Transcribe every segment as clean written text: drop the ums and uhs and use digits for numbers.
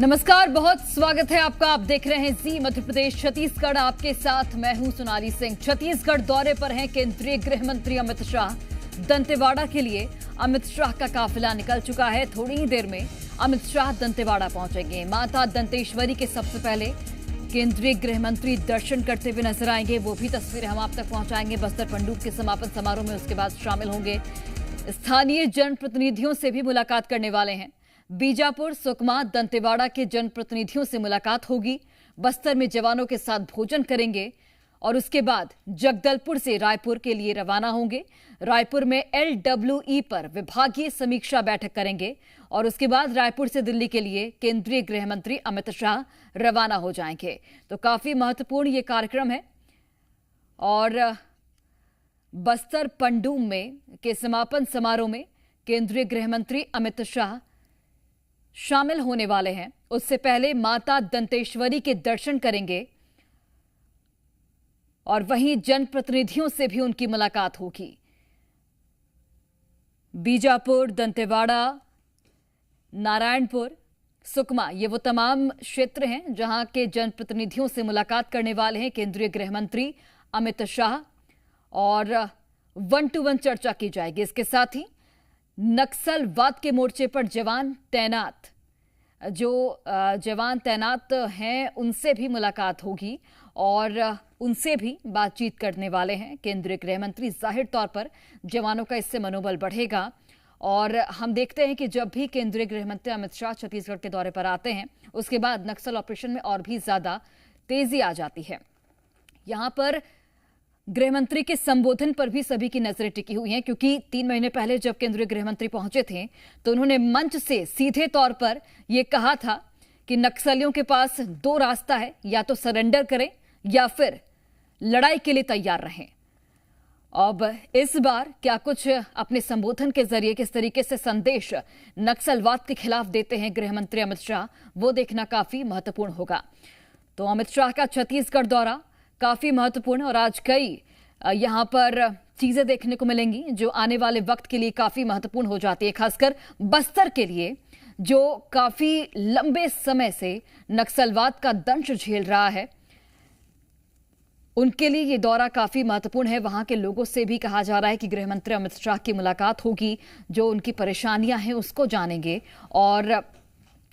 नमस्कार, बहुत स्वागत है आपका। आप देख रहे हैं जी मध्य प्रदेश छत्तीसगढ़। आपके साथ मैं हूं सोनाली सिंह। छत्तीसगढ़ दौरे पर हैं केंद्रीय गृह मंत्री अमित शाह। दंतेवाड़ा के लिए अमित शाह का काफिला निकल चुका है। थोड़ी ही देर में अमित शाह दंतेवाड़ा पहुंचेंगे। माता दंतेश्वरी के सबसे पहले केंद्रीय गृह मंत्री दर्शन करते हुए नजर आएंगे। वो भी तस्वीरें हम आप तक पहुंचाएंगे। बस्तर पंडूब के समापन समारोह में उसके बाद शामिल होंगे। स्थानीय जनप्रतिनिधियों से भी मुलाकात करने वाले हैं। बीजापुर, सुकमा, दंतेवाड़ा के जनप्रतिनिधियों से मुलाकात होगी। बस्तर में जवानों के साथ भोजन करेंगे और उसके बाद जगदलपुर से रायपुर के लिए रवाना होंगे। रायपुर में LWE पर विभागीय समीक्षा बैठक करेंगे और उसके बाद रायपुर से दिल्ली के लिए केंद्रीय गृह मंत्री अमित शाह रवाना हो जाएंगे। तो काफी महत्वपूर्ण ये कार्यक्रम है। और बस्तर पंडूम में के समापन समारोह में केंद्रीय गृह मंत्री अमित शाह शामिल होने वाले हैं। उससे पहले माता दंतेश्वरी के दर्शन करेंगे और वहीं जनप्रतिनिधियों से भी उनकी मुलाकात होगी। बीजापुर, दंतेवाड़ा, नारायणपुर, सुकमा, ये वो तमाम क्षेत्र हैं जहां के जनप्रतिनिधियों से मुलाकात करने वाले हैं केंद्रीय गृह मंत्री अमित शाह और 1-to-1 चर्चा की जाएगी। इसके साथ ही नक्सलवाद के मोर्चे पर जवान तैनात हैं उनसे भी मुलाकात होगी और उनसे भी बातचीत करने वाले हैं केंद्रीय गृह मंत्री। जाहिर तौर पर जवानों का इससे मनोबल बढ़ेगा और हम देखते हैं कि जब भी केंद्रीय गृह मंत्री अमित शाह छत्तीसगढ़ के दौरे पर आते हैं उसके बाद नक्सल ऑपरेशन में और भी ज्यादा तेजी आ जाती है। यहां पर गृह मंत्री के संबोधन पर भी सभी की नजरें टिकी हुई हैं, क्योंकि 3 महीने पहले जब केंद्रीय गृह मंत्री पहुंचे थे तो उन्होंने मंच से सीधे तौर पर यह कहा था कि नक्सलियों के पास 2 रास्ता है, या तो सरेंडर करें या फिर लड़ाई के लिए तैयार रहें। अब इस बार क्या कुछ अपने संबोधन के जरिए किस तरीके से संदेश नक्सलवाद के खिलाफ देते हैं गृह मंत्री अमित शाह, वो देखना काफी महत्वपूर्ण होगा। तो अमित शाह का छत्तीसगढ़ दौरा काफी महत्वपूर्ण और आज कई यहां पर चीजें देखने को मिलेंगी जो आने वाले वक्त के लिए काफी महत्वपूर्ण हो जाती है, खासकर बस्तर के लिए जो काफी लंबे समय से नक्सलवाद का दंश झेल रहा है। उनके लिए ये दौरा काफी महत्वपूर्ण है। वहां के लोगों से भी कहा जा रहा है कि गृह मंत्री अमित शाह की मुलाकात होगी, जो उनकी परेशानियां हैं उसको जानेंगे। और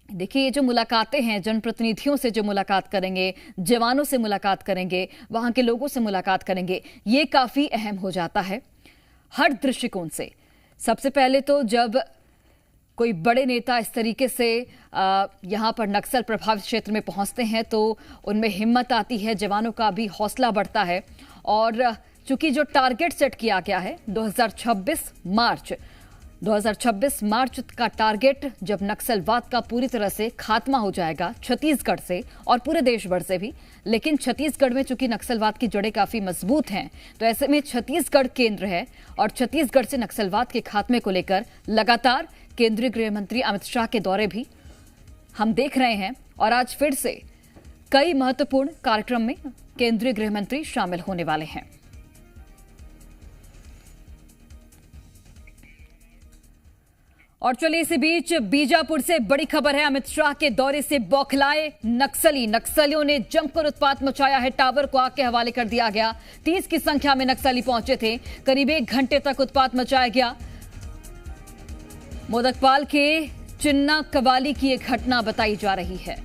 देखिए, ये जो मुलाकातें हैं, जनप्रतिनिधियों से जो मुलाकात करेंगे, जवानों से मुलाकात करेंगे, वहां के लोगों से मुलाकात करेंगे, ये काफी अहम हो जाता है हर दृष्टिकोण से। सबसे पहले तो जब कोई बड़े नेता इस तरीके से यहां पर नक्सल प्रभावित क्षेत्र में पहुंचते हैं तो उनमें हिम्मत आती है, जवानों का भी हौसला बढ़ता है। और चूंकि जो टारगेट सेट किया गया है 2026 मार्च का टारगेट, जब नक्सलवाद का पूरी तरह से खात्मा हो जाएगा छत्तीसगढ़ से और पूरे देश भर से भी। लेकिन छत्तीसगढ़ में चूंकि नक्सलवाद की जड़ें काफी मजबूत हैं तो ऐसे में छत्तीसगढ़ केंद्र है और छत्तीसगढ़ से नक्सलवाद के खात्मे को लेकर लगातार केंद्रीय गृह मंत्री अमित शाह के दौरे भी हम देख रहे हैं। और आज फिर से कई महत्वपूर्ण कार्यक्रम में केंद्रीय गृह मंत्री शामिल होने वाले हैं। और चलिए, इसी बीच बीजापुर से बड़ी खबर है। अमित शाह के दौरे से बौखलाए नक्सलियों ने जमकर उत्पात मचाया है। टावर को आग के हवाले कर दिया गया। 30 की संख्या में नक्सली पहुंचे थे। करीब 1 घंटे तक उत्पात मचाया गया। मोदकपाल के चिन्ना कवाली की एक घटना बताई जा रही है।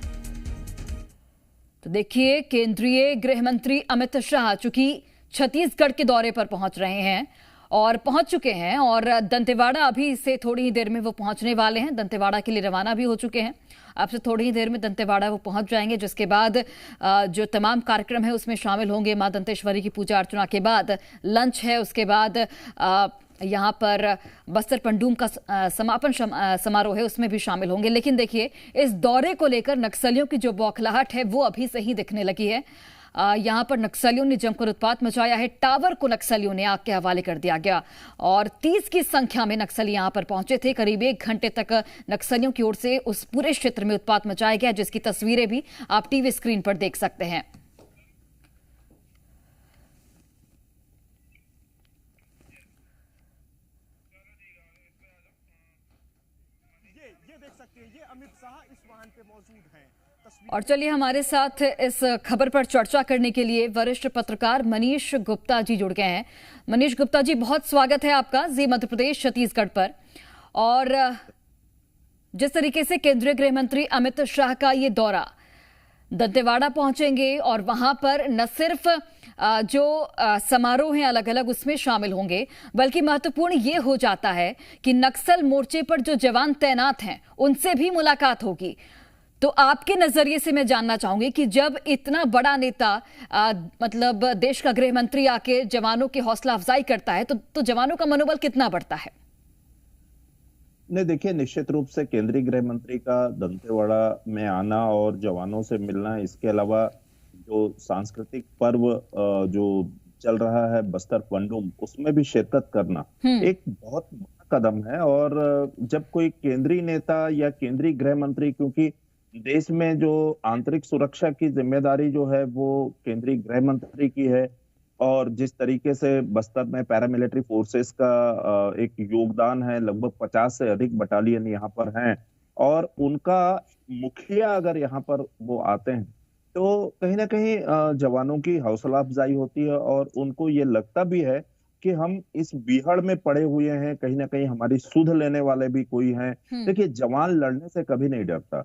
तो देखिए, केंद्रीय गृह मंत्री अमित शाह चूंकि छत्तीसगढ़ के दौरे पर पहुंच रहे हैं और पहुंच चुके हैं और दंतेवाड़ा अभी से थोड़ी ही देर में वो पहुंचने वाले हैं। दंतेवाड़ा के लिए रवाना भी हो चुके हैं। अब से थोड़ी ही देर में दंतेवाड़ा वो पहुंच जाएंगे, जिसके बाद जो तमाम कार्यक्रम है उसमें शामिल होंगे। मां दंतेश्वरी की पूजा अर्चना के बाद लंच है, उसके बाद यहाँ पर बस्तर पंडूम का समापन समारोह है, उसमें भी शामिल होंगे। लेकिन देखिए, इस दौरे को लेकर नक्सलियों की जो बौखलाहट है वो अभी से ही दिखने लगी है। यहां पर नक्सलियों ने जमकर उत्पात मचाया है। टावर को नक्सलियों ने आग के हवाले कर दिया गया और 30 की संख्या में नक्सली यहां पर पहुंचे थे। करीब 1 घंटे तक नक्सलियों की ओर से उस पूरे क्षेत्र में उत्पात मचाया गया, जिसकी तस्वीरें भी आप टीवी स्क्रीन पर देख सकते हैं। ये देख सकते हैं, ये अमित शाह इस वाहन पे मौजूद हैं। और चलिए हमारे साथ इस खबर पर चर्चा करने के लिए वरिष्ठ पत्रकार मनीष गुप्ता जी जुड़ गए हैं। मनीष गुप्ता जी, बहुत स्वागत है आपका जी मध्य प्रदेश छत्तीसगढ़ पर। और जिस तरीके से केंद्रीय गृह मंत्री अमित शाह का ये दौरा, दंतेवाड़ा पहुंचेंगे और वहां पर न सिर्फ जो समारोह हैं अलग अलग उसमें शामिल होंगे, बल्कि महत्वपूर्ण ये हो जाता है कि नक्सल मोर्चे पर जो जवान तैनात हैं उनसे भी मुलाकात होगी। तो आपके नजरिए से मैं जानना चाहूंगी कि जब इतना बड़ा नेता मतलब देश का गृह मंत्री आके जवानों की हौसला अफजाई करता है तो जवानों का मनोबल कितना बढ़ता है? नहीं, देखिए, निश्चित रूप से केंद्रीय गृह मंत्री का दंतेवाड़ा में आना और जवानों से मिलना, इसके अलावा जो सांस्कृतिक पर्व जो चल रहा है बस्तर पंडुम, उसमें भी शिरकत करना एक बहुत बड़ा कदम है। और जब कोई केंद्रीय नेता या केंद्रीय गृह मंत्री, क्योंकि देश में जो आंतरिक सुरक्षा की जिम्मेदारी जो है वो केंद्रीय गृह मंत्री की है, और जिस तरीके से बस्तर में पैरामिलिट्री फोर्सेस का एक योगदान है, लगभग 50 से अधिक बटालियन यहाँ पर हैं, और उनका मुखिया अगर यहाँ पर वो आते हैं तो कहीं ना कहीं जवानों की हौसला अफजाई होती है, और उनको ये लगता भी है कि हम इस बीहड़ में पड़े हुए हैं, कहीं ना कहीं हमारी सुध लेने वाले भी कोई हैं। देखिए, जवान लड़ने से कभी नहीं डरता,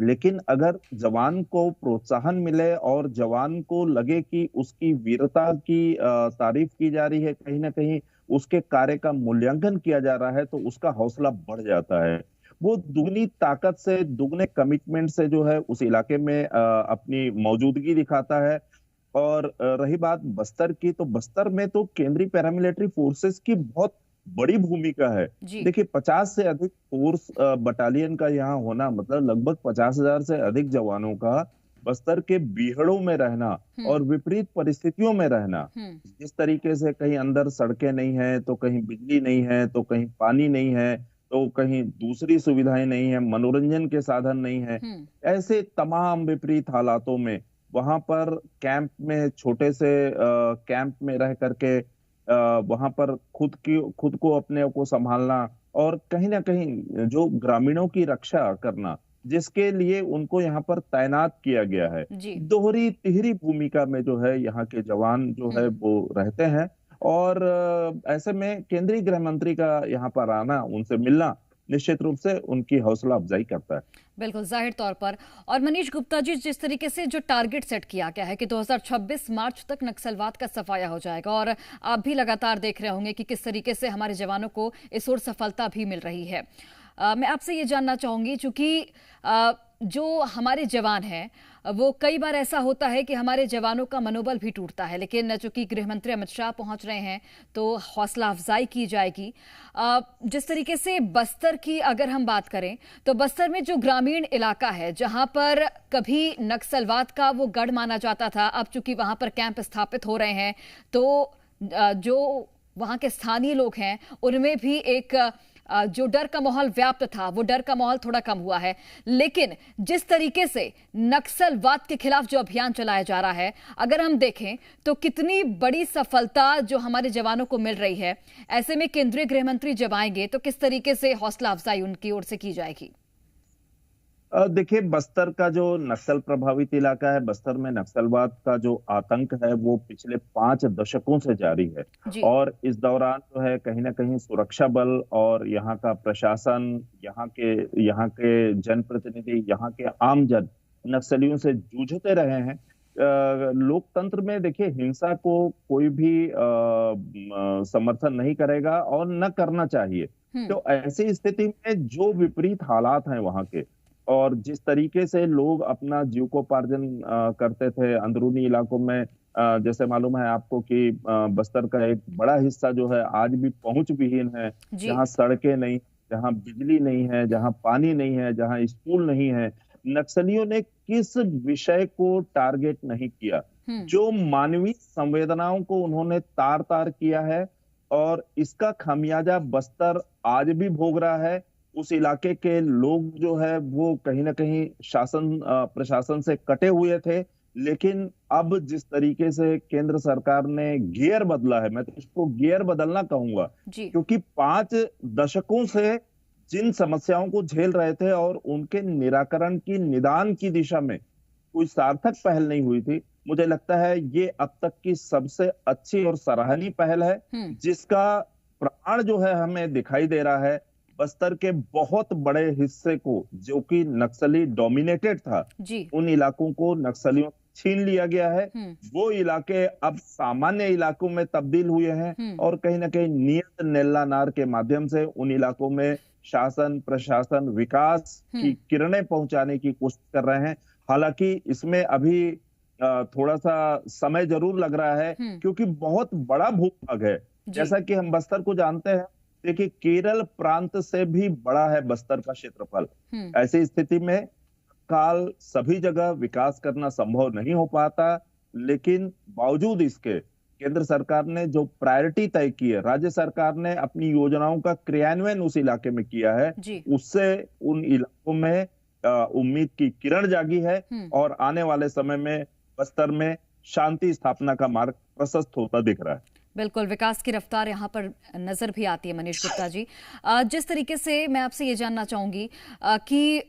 लेकिन अगर जवान को प्रोत्साहन मिले और जवान को लगे कि उसकी वीरता की तारीफ की जा रही है, कहीं ना कहीं उसके कार्य का मूल्यांकन किया जा रहा है, तो उसका हौसला बढ़ जाता है। वो दुगनी ताकत से, दुगने कमिटमेंट से जो है उस इलाके में अपनी मौजूदगी दिखाता है। और रही बात बस्तर की, तो बस्तर में तो केंद्रीय पैरामिलिट्री फोर्सेस की बहुत बड़ी भूमिका है। देखिए, 50 से अधिक फोर्स बटालियन का यहाँ होना, मतलब लगभग 50,000 से अधिक जवानों का बस्तर के बीहड़ों में रहना और विपरीत परिस्थितियों में रहना, जिस तरीके से कहीं अंदर सड़कें नहीं है, तो कहीं बिजली नहीं है, तो कहीं पानी नहीं है, तो कहीं दूसरी सुविधाएं नहीं है, मनोरंजन के साधन नहीं है, ऐसे तमाम विपरीत हालातों में वहां पर कैंप में, छोटे से कैंप में रह करके वहां पर खुद को अपने को संभालना, और कहीं ना कहीं जो ग्रामीणों की रक्षा करना, जिसके लिए उनको यहाँ पर तैनात किया गया है, दोहरी तिहरी भूमिका में जो है यहाँ के जवान जो है वो रहते हैं। और ऐसे में केंद्रीय गृह मंत्री का यहाँ पर आना, उनसे मिलना, निश्चित रूप से उनकी हौसला अफजाई करता है। बिल्कुल, जाहिर तौर पर। और मनीष गुप्ता जी, जिस तरीके से जो टारगेट सेट किया गया है कि 2026 मार्च तक नक्सलवाद का सफाया हो जाएगा, और आप भी लगातार देख रहे होंगे कि किस तरीके से हमारे जवानों को इस ओर सफलता भी मिल रही है। मैं आपसे ये जानना चाहूंगी, चूंकि जो हमारे जवान हैं वो कई बार ऐसा होता है कि हमारे जवानों का मनोबल भी टूटता है, लेकिन चूंकि गृह मंत्री अमित शाह पहुंच रहे हैं तो हौसला अफजाई की जाएगी। जिस तरीके से बस्तर की अगर हम बात करें तो बस्तर में जो ग्रामीण इलाका है जहां पर कभी नक्सलवाद का वो गढ़ माना जाता था, अब चूंकि वहां पर कैंप स्थापित हो रहे हैं तो जो वहां के स्थानीय लोग हैं उनमें भी एक जो डर का माहौल व्याप्त था, वो डर का माहौल थोड़ा कम हुआ है। लेकिन जिस तरीके से नक्सलवाद के खिलाफ जो अभियान चलाया जा रहा है, अगर हम देखें तो कितनी बड़ी सफलता जो हमारे जवानों को मिल रही है, ऐसे में केंद्रीय गृह मंत्री जब आएंगे तो किस तरीके से हौसला अफजाई उनकी ओर से की जाएगी? देखिए, बस्तर का जो नक्सल प्रभावित इलाका है, बस्तर में नक्सलवाद का जो आतंक है वो पिछले 5 दशकों से जारी है, और इस दौरान जो है कहीं ना कहीं सुरक्षा बल और यहाँ का प्रशासन, यहाँ के जनप्रतिनिधि, यहाँ के आमजन नक्सलियों से जूझते रहे हैं। लोकतंत्र में देखिए, हिंसा को कोई भी समर्थन नहीं करेगा और न करना चाहिए। तो ऐसी स्थिति में जो विपरीत हालात हैं वहां के, और जिस तरीके से लोग अपना जीविकोपार्जन करते थे अंदरूनी इलाकों में, जैसे मालूम है आपको कि बस्तर का एक बड़ा हिस्सा जो है आज भी पहुंच विहीन है, जहां सड़कें नहीं, जहां बिजली नहीं है, जहां पानी नहीं है, जहां स्कूल नहीं है। नक्सलियों ने किस विषय को टारगेट नहीं किया, जो मानवीय संवेदनाओं को उन्होंने तार तार किया है, और इसका खामियाजा बस्तर आज भी भोग रहा है। उस इलाके के लोग जो है वो कहीं ना कहीं प्रशासन से कटे हुए थे, लेकिन अब जिस तरीके से केंद्र सरकार ने गियर बदला है, मैं तो इसको गियर बदलना कहूंगा, क्योंकि 5 दशकों से जिन समस्याओं को झेल रहे थे और उनके निराकरण की निदान की दिशा में कोई सार्थक पहल नहीं हुई थी, मुझे लगता है ये अब तक की सबसे अच्छी और सराहनीय पहल है, जिसका प्रमाण जो है हमें दिखाई दे रहा है। बस्तर के बहुत बड़े हिस्से को, जो कि नक्सली डोमिनेटेड था, जी। उन इलाकों को नक्सलियों छीन लिया गया है। वो इलाके अब सामान्य इलाकों में तब्दील हुए हैं और कहीं ना कहीं नियत नेल्ला नार के माध्यम से उन इलाकों में शासन, प्रशासन, विकास की किरणें पहुंचाने की कोशिश कर रहे हैं। हालांकि इसमें अभी थोड़ा सा समय जरूर लग रहा है, क्योंकि बहुत बड़ा भूभाग है। जैसा कि हम बस्तर को जानते हैं, देखिए केरल प्रांत से भी बड़ा है बस्तर का क्षेत्रफल। ऐसी स्थिति में काल सभी जगह विकास करना संभव नहीं हो पाता, लेकिन बावजूद इसके केंद्र सरकार ने जो प्रायोरिटी तय की है, राज्य सरकार ने अपनी योजनाओं का क्रियान्वयन उस इलाके में किया है, उससे उन इलाकों में उम्मीद की किरण जागी है और आने वाले समय में बस्तर में शांति स्थापना का मार्ग प्रशस्त होता दिख रहा है। बिल्कुल, विकास की रफ्तार यहाँ पर नजर भी आती है। मनीष गुप्ता जी, जिस तरीके से मैं आपसे ये जानना चाहूंगी कि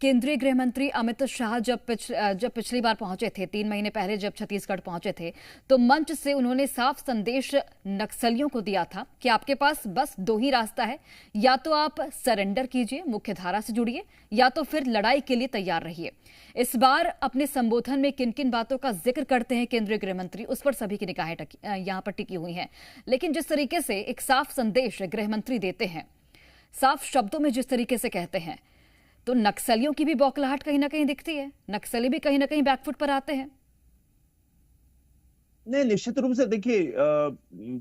केंद्रीय गृह मंत्री अमित शाह जब पिछली बार पहुंचे थे, 3 महीने पहले जब छत्तीसगढ़ पहुंचे थे, तो मंच से उन्होंने साफ संदेश नक्सलियों को दिया था कि आपके पास बस 2 ही रास्ता है, या तो आप सरेंडर कीजिए, मुख्य धारा से जुड़िए, या तो फिर लड़ाई के लिए तैयार रहिए। इस बार अपने संबोधन में किन किन बातों का जिक्र करते हैं केंद्रीय गृह मंत्री, उस पर सभी की निगाहें यहां पर टिकी हुई हैं। लेकिन जिस तरीके से एक साफ संदेश गृह मंत्री देते हैं, साफ शब्दों में जिस तरीके से कहते हैं, तो नक्सलियों की भी बौखलाहट कहीं ना कहीं दिखती है, नक्सली भी कहीं ना कहीं बैकफुट पर आते हैं। नहीं, निश्चित रूप से देखिए,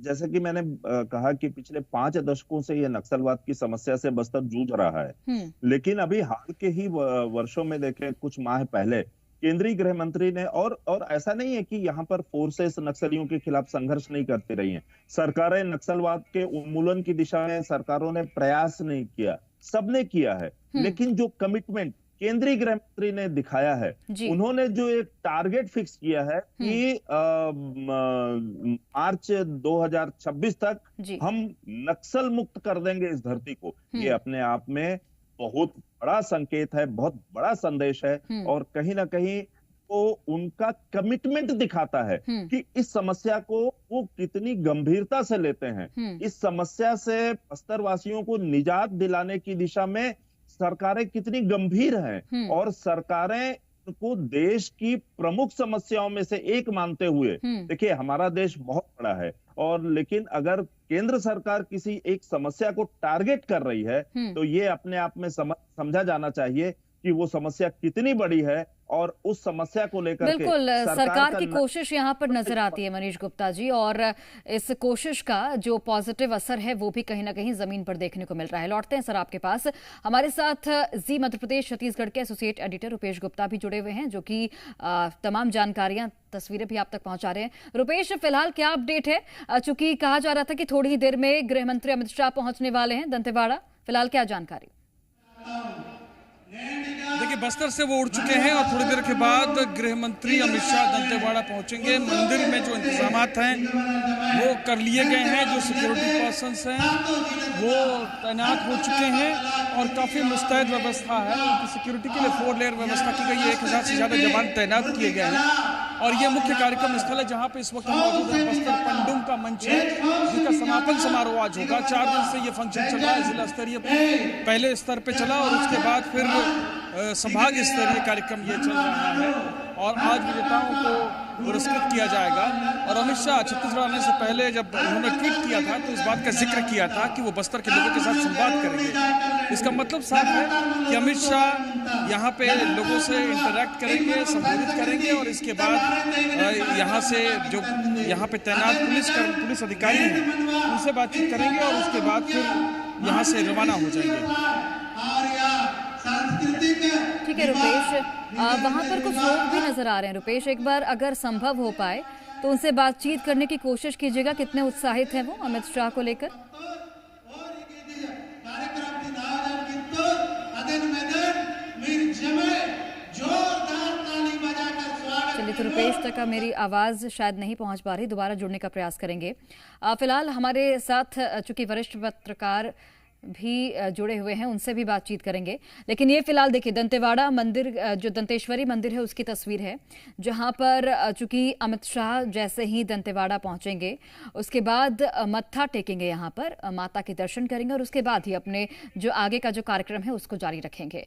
जैसे कि मैंने कहा कि पिछले 5 दशकों से यह नक्सलवाद की समस्या से बस्तर जूझ रहा है। लेकिन अभी हाल के ही वर्षों में देखें, कुछ माह पहले केंद्रीय गृह मंत्री ने, और ऐसा नहीं है कि यहाँ पर फोर्सेस नक्सलियों के खिलाफ संघर्ष नहीं करती रही हैं। सरकारें नक्सलवाद के उन्मूलन की दिशा में सरकारों ने प्रयास नहीं किया, सबने किया है। लेकिन जो कमिटमेंट केंद्रीय गृह मंत्री ने दिखाया है, उन्होंने जो एक टारगेट फिक्स किया है कि मार्च 2026 तक हम नक्सल मुक्त कर देंगे इस धरती को, ये अपने आप में बहुत बड़ा संकेत है, बहुत बड़ा संदेश है, और कहीं ना कहीं वो उनका कमिटमेंट दिखाता है कि इस समस्या को वो कितनी गंभीरता से लेते हैं। इस समस्या से बस्तर वासियों को निजात दिलाने की दिशा में सरकारें कितनी गंभीर हैं, और सरकारें को देश की प्रमुख समस्याओं में से एक मानते हुए, देखिए हमारा देश बहुत बड़ा है, और लेकिन अगर केंद्र सरकार किसी एक समस्या को टारगेट कर रही है, तो ये अपने आप में समझा जाना चाहिए कि वो समस्या कितनी बड़ी है, और उस समस्या को लेकर बिल्कुल सरकार की कोशिश यहाँ पर नजर आती है मनीष गुप्ता जी, और इस कोशिश का जो पॉजिटिव असर है वो भी कहीं ना कहीं जमीन पर देखने को मिल रहा है। लौटते हैं सर आपके पास, हमारे साथ जी मध्य प्रदेश छत्तीसगढ़ के एसोसिएट एडिटर रुपेश गुप्ता भी जुड़े हुए हैं, जो कि तमाम जानकारियां, तस्वीरें भी आप तक पहुंचा रहे हैं। रुपेश, फिलहाल क्या अपडेट है? चूंकि कहा जा रहा था कि थोड़ी ही देर में गृह मंत्री अमित शाह पहुंचने वाले हैं दंतेवाड़ा, फिलहाल क्या जानकारी? देखिए, बस्तर से वो उड़ चुके हैं और थोड़ी देर के बाद गृह मंत्री अमित शाह दंतेवाड़ा पहुंचेंगे। मंदिर में जो इंतजामात हैं वो कर लिए गए हैं, जो सिक्योरिटी पर्सन्स हैं वो तैनात हो चुके हैं और काफ़ी मुस्तैद व्यवस्था है। उनकी सिक्योरिटी के लिए 4 लेयर व्यवस्था की गई है, 1000 से ज़्यादा जवान तैनात किए गए हैं। और ये मुख्य कार्यक्रम स्थल है जहाँ पे इस वक्त मौजूद है। बस्तर पंडुम का मंच है, जिसका समापन समारोह आज होगा। 4 दिन से ये फंक्शन चल रहा है, जिला स्तरीय पहले स्तर पे चला और उसके बाद फिर संभाग स्तरीय कार्यक्रम ये चल रहा है, और आज विजेताओं को पुरस्कृत किया जाएगा। और अमित शाह छत्तीसगढ़ आने से पहले जब उन्होंने ट्वीट किया था तो इस बात का जिक्र किया था कि वो बस्तर के लोगों के साथ संवाद करेंगे। इसका मतलब साफ है कि अमित शाह यहाँ पे लोगों से इंटरैक्ट करेंगे, संबोधित करेंगे, और इसके बाद यहाँ से जो यहाँ पे तैनात पुलिस अधिकारी हैं उनसे बातचीत करेंगे, और उसके बाद फिर यहाँ से रवाना हो जाएंगे। ठीक है रुपेश, वहां पर कुछ लोग भी नजर आ रहे हैं। रुपेश, एक बार अगर संभव हो पाए तो उनसे बातचीत करने की कोशिश कीजिएगा, कितने उत्साहित हैं वो अमित शाह को लेकर? चलिए, तो रुपेश तक का मेरी आवाज शायद नहीं पहुंच पा रही, दोबारा जुड़ने का प्रयास करेंगे। फिलहाल हमारे साथ चूंकि वरिष्ठ पत्रकार भी जुड़े हुए हैं, उनसे भी बातचीत करेंगे। लेकिन ये फिलहाल देखिए, दंतेवाड़ा मंदिर, जो दंतेश्वरी मंदिर है उसकी तस्वीर है, जहां पर चूंकि अमित शाह जैसे ही दंतेवाड़ा पहुंचेंगे उसके बाद मत्था टेकेंगे, यहां पर माता के दर्शन करेंगे और उसके बाद ही अपने जो आगे का जो कार्यक्रम है उसको जारी रखेंगे।